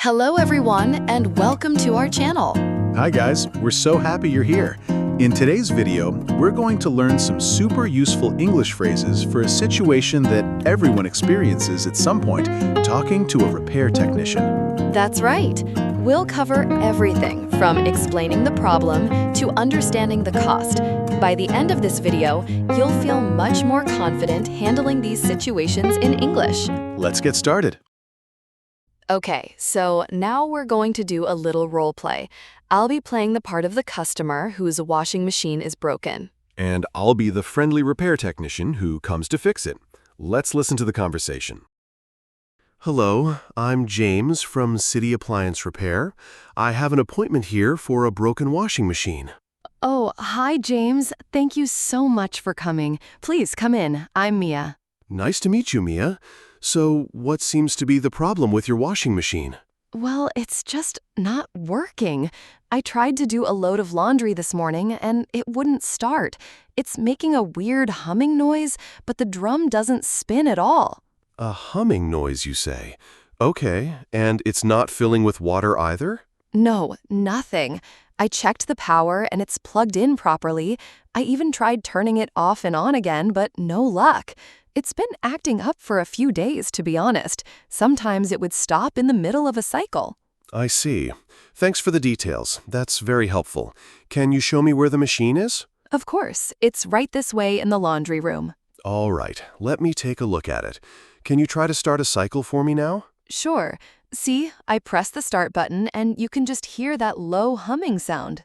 Hello everyone, and welcome to our channel. Hi guys, we're so happy you're here. In today's video, we're going to learn some super useful English phrases for a situation that everyone experiences at some point, talking to a repair technician. That's right. We'll cover everything from explaining the problem to understanding the cost. By the end of this video, you'll feel much more confident handling these situations in English. Let's get started. Okay, so now we're going to do a little role play. I'll be playing the part of the customer whose washing machine is broken. And I'll be the friendly repair technician who comes to fix it. Let's listen to the conversation. Hello, I'm James from City Appliance Repair. I have an appointment here for a broken washing machine. Oh, hi, James. Thank you so much for coming. Please come in. I'm Mia. Nice to meet you, Mia. So, what seems to be the problem with your washing machine? Well, it's just not working. I tried to do a load of laundry this morning, and it wouldn't start. It's making a weird humming noise, but the drum doesn't spin at all. A humming noise, you say? Okay, and it's not filling with water either? No, nothing. I checked the power, and it's plugged in properly. I even tried turning it off and on again, but no luck. It's been acting up for a few days, to be honest. Sometimes it would stop in the middle of a cycle. I see. Thanks for the details. That's very helpful. Can you show me where the machine is? Of course. It's right this way in the laundry room. All right, let me take a look at it. Can you try to start a cycle for me now? Sure. See, I press the start button and you can just hear that low humming sound.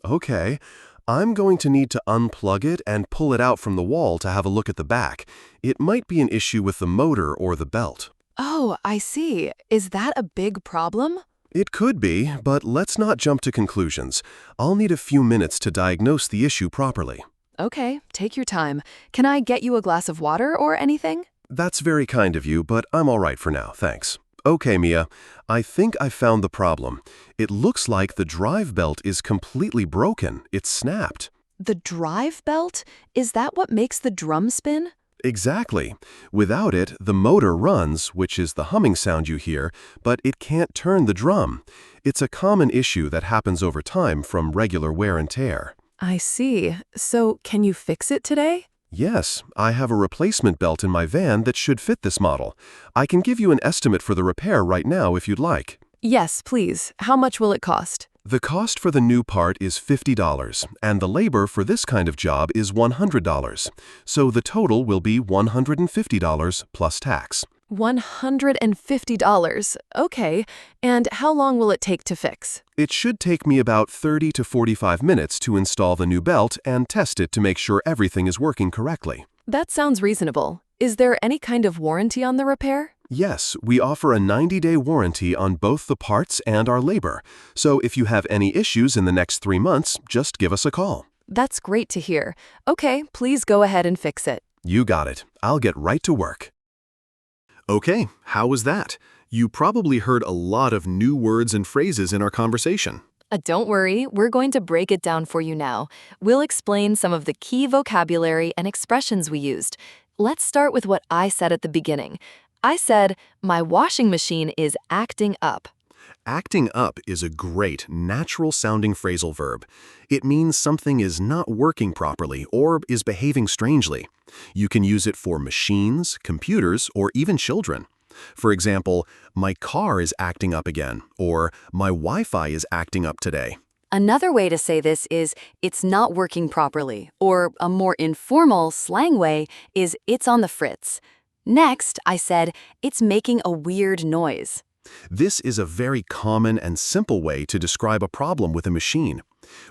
Okay. I'm going to need to unplug it and pull it out from the wall to have a look at the back. It might be an issue with the motor or the belt. Oh, I see. Is that a big problem? It could be, but let's not jump to conclusions. I'll need a few minutes to diagnose the issue properly. Okay, take your time. Can I get you a glass of water or anything? That's very kind of you, but I'm all right for now, thanks. Okay, Mia, I think I found the problem. It looks like the drive belt is completely broken. It's snapped. The drive belt? Is that what makes the drum spin? Exactly. Without it, the motor runs, which is the humming sound you hear, but it can't turn the drum. It's a common issue that happens over time from regular wear and tear. I see. So, can you fix it today? Yes, I have a replacement belt in my van that should fit this model. I can give you an estimate for the repair right now if you'd like. Yes, please. How much will it cost? The cost for the new part is $50, and the labor for this kind of job is $100. So the total will be $150 plus tax. $150. Okay. And how long will it take to fix? It should take me about 30 to 45 minutes to install the new belt and test it to make sure everything is working correctly. That sounds reasonable. Is there any kind of warranty on the repair? Yes, we offer a 90-day warranty on both the parts and our labor. So if you have any issues in the next 3 months, just give us a call. That's great to hear. Okay, please go ahead and fix it. You got it. I'll get right to work. Okay, how was that? You probably heard a lot of new words and phrases in our conversation. Don't worry, we're going to break it down for you now. We'll explain some of the key vocabulary and expressions we used. Let's start with what I said at the beginning. I said, my washing machine is acting up. Acting up is a great, natural-sounding phrasal verb. It means something is not working properly or is behaving strangely. You can use it for machines, computers, or even children. For example, my car is acting up again, or my Wi-Fi is acting up today. Another way to say this is, it's not working properly, or a more informal slang way is, it's on the fritz. Next, I said, it's making a weird noise. This is a very common and simple way to describe a problem with a machine.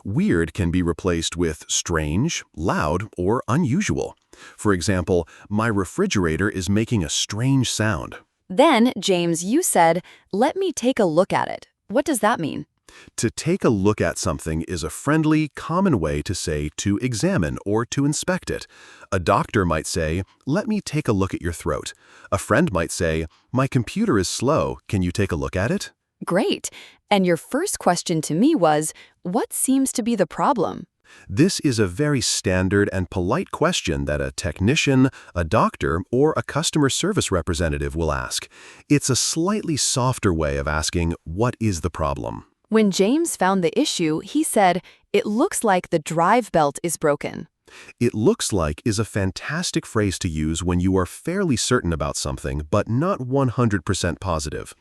Weird can be replaced with strange, loud, or unusual. For example, my refrigerator is making a strange sound. Then, James, you said, let me take a look at it. What does that mean? To take a look at something is a friendly, common way to say to examine or to inspect it. A doctor might say, let me take a look at your throat. A friend might say, my computer is slow, can you take a look at it? Great. And your first question to me was, what seems to be the problem? This is a very standard and polite question that a technician, a doctor, or a customer service representative will ask. It's a slightly softer way of asking, what is the problem? When James found the issue, he said, "It looks like the drive belt is broken." It looks like is a fantastic phrase to use when you are fairly certain about something, but not 100% positive.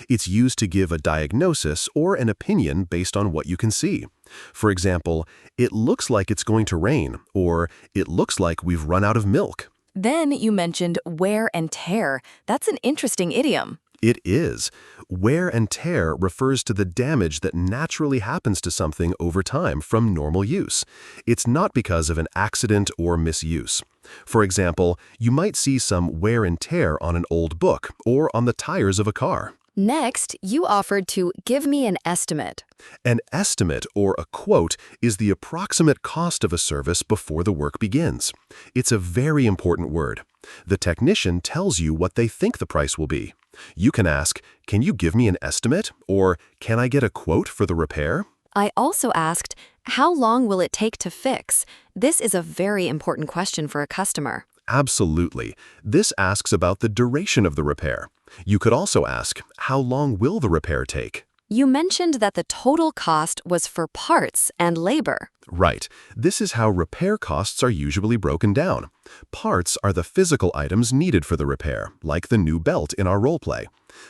It's used to give a diagnosis or an opinion based on what you can see. For example, it looks like it's going to rain, or it looks like we've run out of milk. Then you mentioned wear and tear. That's an interesting idiom. It is. Wear and tear refers to the damage that naturally happens to something over time from normal use. It's not because of an accident or misuse. For example, you might see some wear and tear on an old book or on the tires of a car. Next, you offered to give me an estimate. An estimate, or a quote, is the approximate cost of a service before the work begins. It's a very important word. The technician tells you what they think the price will be. You can ask, "Can you give me an estimate?" or "Can I get a quote for the repair?" I also asked, "How long will it take to fix?" This is a very important question for a customer. Absolutely. This asks about the duration of the repair. You could also ask, "How long will the repair take?" You mentioned that the total cost was for parts and labor. Right. This is how repair costs are usually broken down. Parts are the physical items needed for the repair, like the new belt in our roleplay.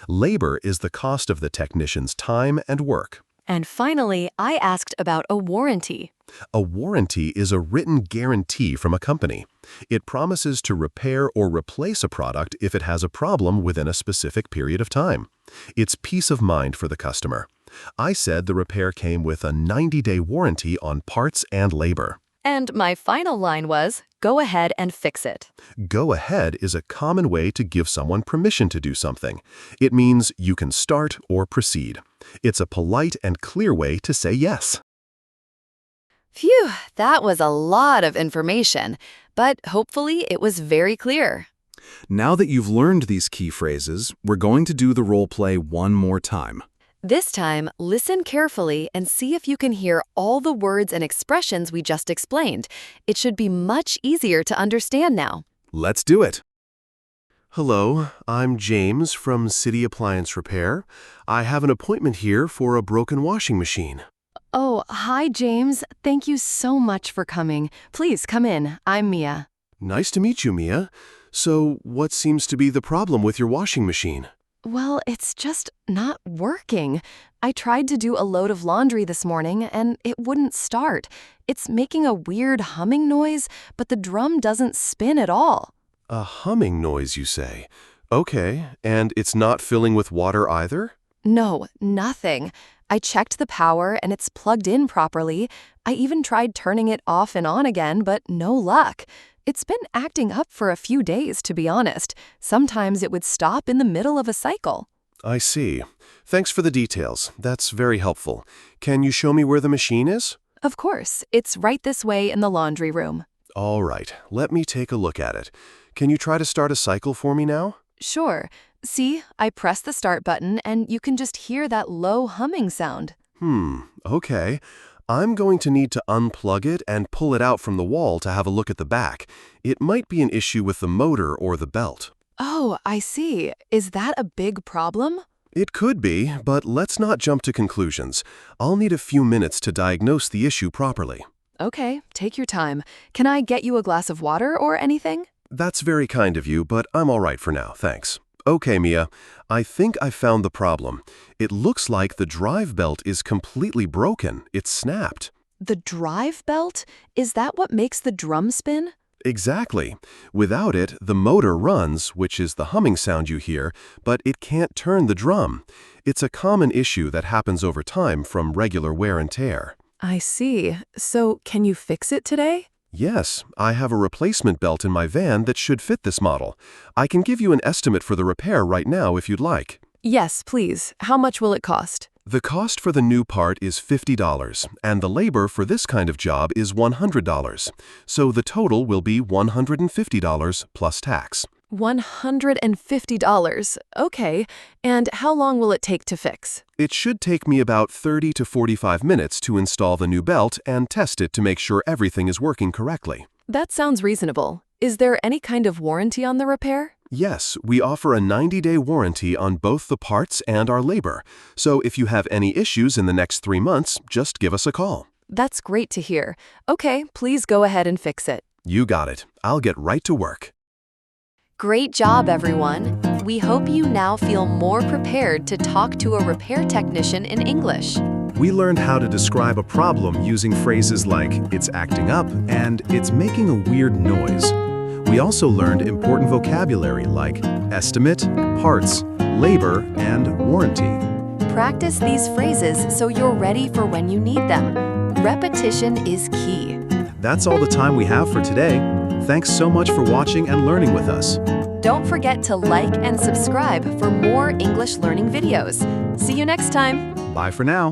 Labor is the cost of the technician's time and work. And finally, I asked about a warranty. A warranty is a written guarantee from a company. It promises to repair or replace a product if it has a problem within a specific period of time. It's peace of mind for the customer. I said the repair came with a 90-day warranty on parts and labor. And my final line was, "Go ahead and fix it." Go ahead is a common way to give someone permission to do something. It means you can start or proceed. It's a polite and clear way to say yes. Phew, that was a lot of information, but hopefully it was very clear. Now that you've learned these key phrases, we're going to do the role play one more time. This time, listen carefully and see if you can hear all the words and expressions we just explained. It should be much easier to understand now. Let's do it. Hello, I'm James from City Appliance Repair. I have an appointment here for a broken washing machine. Oh, hi, James. Thank you so much for coming. Please come in. I'm Mia. Nice to meet you, Mia. So, what seems to be the problem with your washing machine? Well, it's just not working. I tried to do a load of laundry this morning, and it wouldn't start. It's making a weird humming noise, but the drum doesn't spin at all. A humming noise, you say? Okay, and it's not filling with water either? No, nothing. I checked the power, and it's plugged in properly. I even tried turning it off and on again, but no luck. It's been acting up for a few days, to be honest. Sometimes it would stop in the middle of a cycle. I see. Thanks for the details. That's very helpful. Can you show me where the machine is? Of course, it's right this way in the laundry room. All right, let me take a look at it. Can you try to start a cycle for me now? Sure. See, I press the start button, and you can just hear that low humming sound. Okay. I'm going to need to unplug it and pull it out from the wall to have a look at the back. It might be an issue with the motor or the belt. Oh, I see. Is that a big problem? It could be, but let's not jump to conclusions. I'll need a few minutes to diagnose the issue properly. Okay, take your time. Can I get you a glass of water or anything? That's very kind of you, but I'm all right for now, thanks. Okay, Mia, I think I found the problem. It looks like the drive belt is completely broken. It's snapped. The drive belt? Is that what makes the drum spin? Exactly. Without it, the motor runs, which is the humming sound you hear, but it can't turn the drum. It's a common issue that happens over time from regular wear and tear. I see. So, can you fix it today? Yes, I have a replacement belt in my van that should fit this model. I can give you an estimate for the repair right now if you'd like. Yes, please. How much will it cost? The cost for the new part is $50, and the labor for this kind of job is $100. So the total will be $150 plus tax. $150. Okay, and how long will it take to fix? It should take me about 30 to 45 minutes to install the new belt and test it to make sure everything is working correctly. That sounds reasonable. Is there any kind of warranty on the repair? Yes, we offer a 90-day warranty on both the parts and our labor. So if you have any issues in the next 3 months, just give us a call. That's great to hear. Okay, please go ahead and fix it. You got it. I'll get right to work. Great job, everyone. We hope you now feel more prepared to talk to a repair technician in English. We learned how to describe a problem using phrases like, it's acting up, and it's making a weird noise. We also learned important vocabulary like estimate, parts, labor, and warranty. Practice these phrases so you're ready for when you need them. Repetition is key. That's all the time we have for today. Thanks so much for watching and learning with us. Don't forget to like and subscribe for more English learning videos. See you next time. Bye for now.